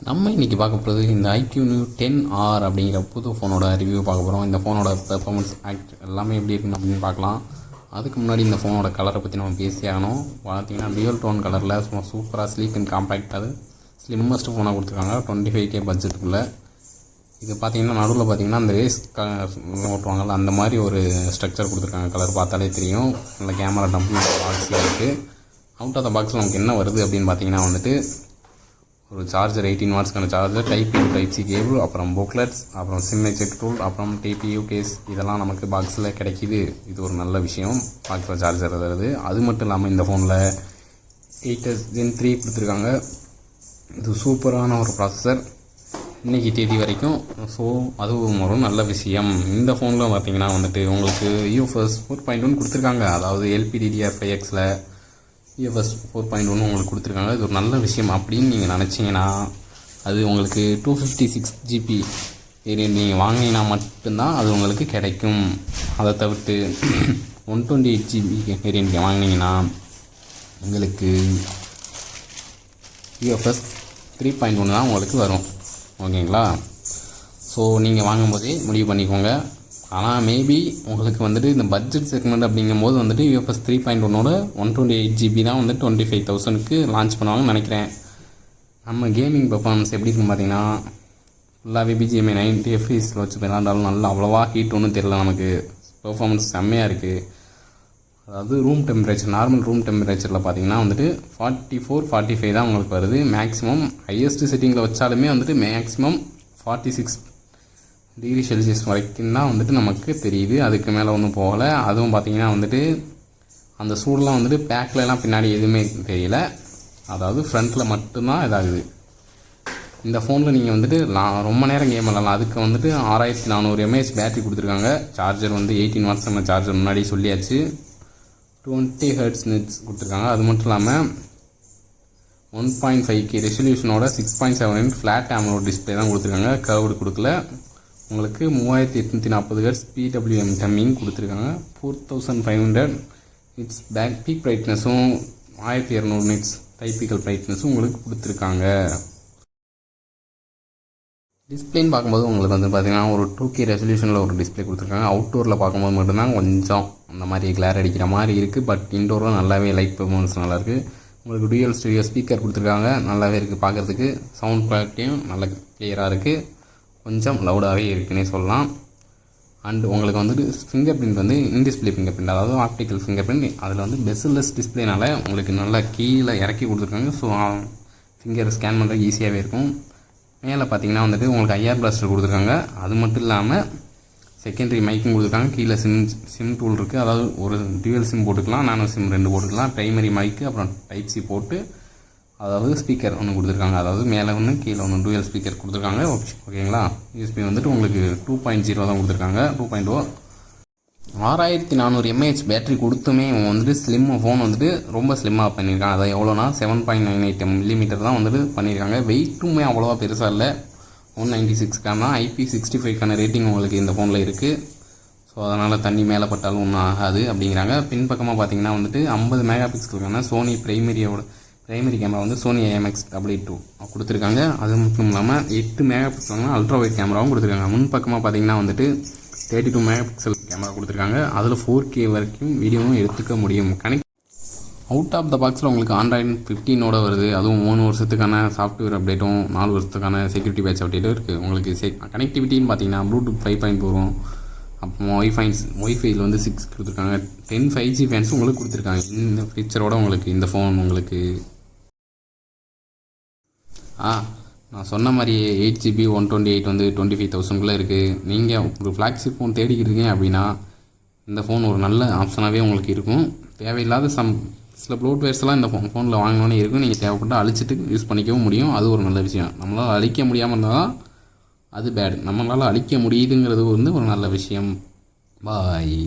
நம்ம இன்றைக்கி பார்க்க போகிறது இந்த iQOO 10R அப்படிங்கிற புது ஃபோனோட ரிவ்யூ பார்க்க போகிறோம். இந்த ஃபோனோட பெர்ஃபார்மன்ஸ் எல்லாமே எப்படி இருக்குன்னு அப்படின்னு பார்க்கலாம். அதுக்கு முன்னாடி இந்த ஃபோனோட கலரை பற்றி நம்ம பேசி ஆகணும். பார்த்தீங்கன்னா டியூல் டோன் கலரில் சும்மா சூப்பராக ஸ்லீக் அண்ட் காம்பேக்ட், அது ஸ்லிம்மஸ்ட் ஃபோனாக கொடுத்துருக்காங்க 25K பட்ஜெட்டுக்குள்ளே. இது பார்த்தீங்கன்னா நடுவில் பார்த்தீங்கன்னா அந்த ரேஸ் ஓட்டுவாங்கள்ல அந்த மாதிரி ஒரு ஸ்ட்ரக்சர் கொடுத்துருக்காங்க. கலர் பார்த்தாலே தெரியும். நல்ல கேமரா டம்ப்ளிங் பாக்ஸியாக இருக்குது. அவுட் ஆஃப் த பாக்ஸில் நமக்கு என்ன வருது அப்படின்னு பார்த்தீங்கன்னா வந்துட்டு ஒரு சார்ஜர் 18 வாட்ஸ்க்கான charger, type U type C cable, அப்புறம் புக்லெட்ஸ், அப்புறம் சிம் எஜெக்ட் டூல், அப்புறம் டிபியூ கேஸ், இதெல்லாம் நமக்கு பாக்ஸில் கிடைக்கிது. இது ஒரு நல்ல விஷயம், பாக்ஸில் சார்ஜர் வருது. அது மட்டும் இல்லாமல் இந்த ஃபோனில் 8S Gen 3 கொடுத்துருக்காங்க. இது சூப்பரான ஒரு ப்ராசஸர் இன்றைக்கி தேதி வரைக்கும். ஸோ அதுவும் ஒரு நல்ல விஷயம். இந்த ஃபோனில் பார்த்திங்கன்னா வந்துட்டு உங்களுக்கு UFS 4.1 கொடுத்துருக்காங்க. அதாவது LPDDR5Xல் UFS 4.1 உங்களுக்கு கொடுத்துருக்காங்க. இது ஒரு நல்ல விஷயம் அப்படின்னு நீங்கள் நினச்சிங்கன்னா அது உங்களுக்கு 256 GB வேரியன்ட் நீங்கள் வாங்கினீங்கன்னா மட்டும்தான் அது உங்களுக்கு கிடைக்கும். அதை தவிர்த்து 128 GB வேரியன்ட் வாங்கினீங்கன்னா உங்களுக்கு UFS 3.1 தான் உங்களுக்கு வரும். ஓகேங்களா? ஸோ நீங்கள் வாங்கும்போதே முடிவு பண்ணிக்கோங்க. ஆனால் மேபி உங்களுக்கு வந்துட்டு இந்த பட்ஜெட் செக்மெண்ட் அப்படிங்கும்போது வந்துட்டு UFS 3.1ஓட 128 GB தான் வந்து 25,000க்கு லான்ச் பண்ணுவாங்கன்னு நினைக்கிறேன். நம்ம கேமிங் பெர்ஃபார்மன்ஸ் எப்படி இருக்குன்னு பார்த்தீங்கன்னா ஃபுல்லாகவே BGMI 90 FPSல வச்சு விளாண்டாலும் நல்லா அவ்வளோவா ஹீட் ஒன்றும் தெரியல. நமக்கு பெர்ஃபார்மன்ஸ் செம்மையாக இருக்குது. அதாவது ரூம் டெம்பரேச்சர், நார்மல் ரூம் டெம்பரேச்சரில் பார்த்தீங்கன்னா வந்துட்டு 44-45 தான் உங்களுக்கு வருது. மேக்ஸிமம் ஹையஸ்ட் செட்டிங்கில் வச்சாலுமே வந்துட்டு மேக்ஸிமம் 46 டிகிரி செல்சியஸ் வரைக்கும் தான் வந்துட்டு நமக்கு தெரியுது. அதுக்கு மேலே ஒன்றும் போகலை. அதுவும் பார்த்திங்கன்னா வந்துட்டு அந்த சூடெலாம் வந்துட்டு பேக்லலாம் பின்னாடி எதுவுமே தெரியல. அதாவது ஃப்ரண்ட்டில் மட்டும்தான் இதாகுது. இந்த ஃபோனில் நீங்கள் வந்துட்டு ரொம்ப நேரம் கேம் விளாடலாம். அதுக்கு வந்துட்டு 6400 mAh பேட்டரி கொடுத்துருக்காங்க. சார்ஜர் வந்து 18 வாட்ஸ் நம்ம சார்ஜர் முன்னாடி சொல்லியாச்சு. 20 Hz நெட்ஸ் கொடுத்துருக்காங்க. அது மட்டும் இல்லாமல் 1.5K ரெசல்யூஷனோட 6.7 ஃப்ளாட் AMOLED டிஸ்பிளே தான் கொடுத்துருக்காங்க. கர்வ்டு கொடுக்கல. உங்களுக்கு 3840 Hz PWM டம்மிங் கொடுத்துருக்காங்க. 4500 நிட்ஸ் பேக் பீக் பிரைட்னஸும் 1200 நிட்ஸ் டைப்பிக்கல் பிரைட்னஸும் உங்களுக்கு கொடுத்துருக்காங்க. டிஸ்பிளேன்னு பார்க்கும்போது உங்களுக்கு வந்து பார்த்திங்கன்னா ஒரு 2K ரெசல்யூஷனில் ஒரு டிஸ்பிளே கொடுத்துருக்காங்க. அவுட்டோரில் பார்க்கும்போது மட்டும்தான் கொஞ்சம் அந்த மாதிரி கிளார் அடிக்கிற மாதிரி இருக்குது. பட் இன்டோரில் நல்லாவே லைட் பெர்ஃபார்மன்ஸ் நல்லாயிருக்கு. உங்களுக்கு டூயல் ஸ்டீரியோ ஸ்பீக்கர் கொடுத்துருக்காங்க. நல்லாவே இருக்குது பார்க்குறதுக்கு. சவுண்ட் குவாலிட்டியும் நல்லா கிளியராக இருக்குது. கொஞ்சம் லவுடாகவே இருக்குன்னே சொல்லலாம். அண்ட் உங்களுக்கு வந்துட்டு ஃபிங்கர் பிரிண்ட் வந்து இன்டிஸ்பிளே ஃபிங்கர் பிரிண்ட், அதாவது ஆப்டிக்கல் ஃபிங்கர் பிரிண்ட். அதில் வந்து பெஸ்லெஸ் டிஸ்பிளேனால உங்களுக்கு நல்லா கீழே இறக்கி கொடுத்துருக்காங்க. ஸோ ஃபிங்கர் ஸ்கேன் பண்ணுறது ஈஸியாகவே இருக்கும். மேலே பார்த்தீங்கன்னா வந்துட்டு உங்களுக்கு IR பிளாஸ்டர் கொடுத்துருக்காங்க. அது மட்டும் இல்லாமல் செகண்டரி மைக்கும் கொடுத்துருக்காங்க. கீழே சிம் டூல் இருக்குது. அதாவது ஒரு டியூவல் சிம் போட்டுக்கலாம், நானோ சிம் 2 போட்டுக்கலாம். ப்ரைமரி மைக்கு, அப்புறம் டைப் சி போட்டு, அதாவது ஸ்பீக்கர் ஒன்று கொடுத்துருக்காங்க. அதாவது மேலே ஒன்று கீழே ஒன்று டூயல் ஸ்பீக்கர் கொடுத்துருக்காங்க. ஓகேங்களா? USB வந்துட்டு உங்களுக்கு 2.0 தான் கொடுத்துருக்காங்க. 2.0 6400 mAh பேட்டரி கொடுத்துமே வந்துட்டு ஸ்லிம் ஃபோன் வந்துட்டு ரொம்ப ஸ்லிம்மாக பண்ணியிருக்காங்க. அதாவது எவ்வளோனா 7.98 mm தான் வந்துட்டு பண்ணியிருக்காங்க. வெயிட்டுமே அவ்வளோவா பெருசாக இல்லை. 196 கிராம் தான். IP65 ரேட்டிங் உங்களுக்கு இந்த ஃபோனில் இருக்குது. ஸோ அதனால் தண்ணி மேலே பட்டாலும் ஒன்றும் ஆகாது அப்படிங்கிறாங்க. பின்பக்கமாக பார்த்தீங்கன்னா வந்துட்டு 50 மெகாபிக்சலுக்கான சோனி பிரைமரி கேமரா வந்து சோனி IMX882 கொடுத்துருக்காங்க. அது மட்டும் இல்லாமல் 8 மெகாபிக்சலுக்கான அல்ட்ரா வைட் கேமராவும் கொடுத்துருக்காங்க. முன்பக்கமாக பார்த்தீங்கன்னா வந்துட்டு 32 மெகாபிக்சல் கேமரா கொடுத்துருக்காங்க. அதில் 4K வரைக்கும் வீடியோவும் எடுத்துக்க முடியும். அவுட் ஆஃப் த பாக்ஸில் உங்களுக்கு Android 15ஓட வருது. அதுவும் 3 வருஷத்துக்கான சாஃப்ட்வேர் அப்டேட்டும் 4 வருஷத்துக்கான செக்யூரிட்டி பேட்ச் அப்டேட்டும் இருக்குது. உங்களுக்கு கனெக்டிவிட்டின்னு பார்த்தீங்கன்னா ப்ளூடூத் 5.4 வரும். அப்புறம் ஒய்ஃபையில் வந்து 6 கொடுத்துருக்காங்க. 10 5G ஃபேன்ஸும் உங்களுக்கு கொடுத்துருக்காங்க. இந்த ஃபீச்சரோட உங்களுக்கு இந்த ஃபோன் உங்களுக்கு நான் சொன்ன மாதிரியே 8 GB 128 வந்து 25,000குள்ளே இருக்குது. நீங்கள் ஒரு ஃப்ளாக்ஷிப் ஃபோன் தேடிக்கிறீங்க அப்படின்னா இந்த ஃபோன் ஒரு நல்ல ஆப்ஷனாகவே உங்களுக்கு இருக்கும். தேவையில்லாத சில ப்ளோட்வேர்ஸ்லாம் இந்த ஃபோனில் வாங்கினோன்னே இருக்கும். நீங்கள் தேவைப்பட்டால் அழிச்சிட்டு யூஸ் பண்ணிக்கவும் முடியும். அது ஒரு நல்ல விஷயம். நம்மளால் அழிக்க முடியாமல் இருந்தால் தான் அது பேட். நம்மளால் அழிக்க முடியுதுங்கிறது வந்து ஒரு நல்ல விஷயம். பாய்.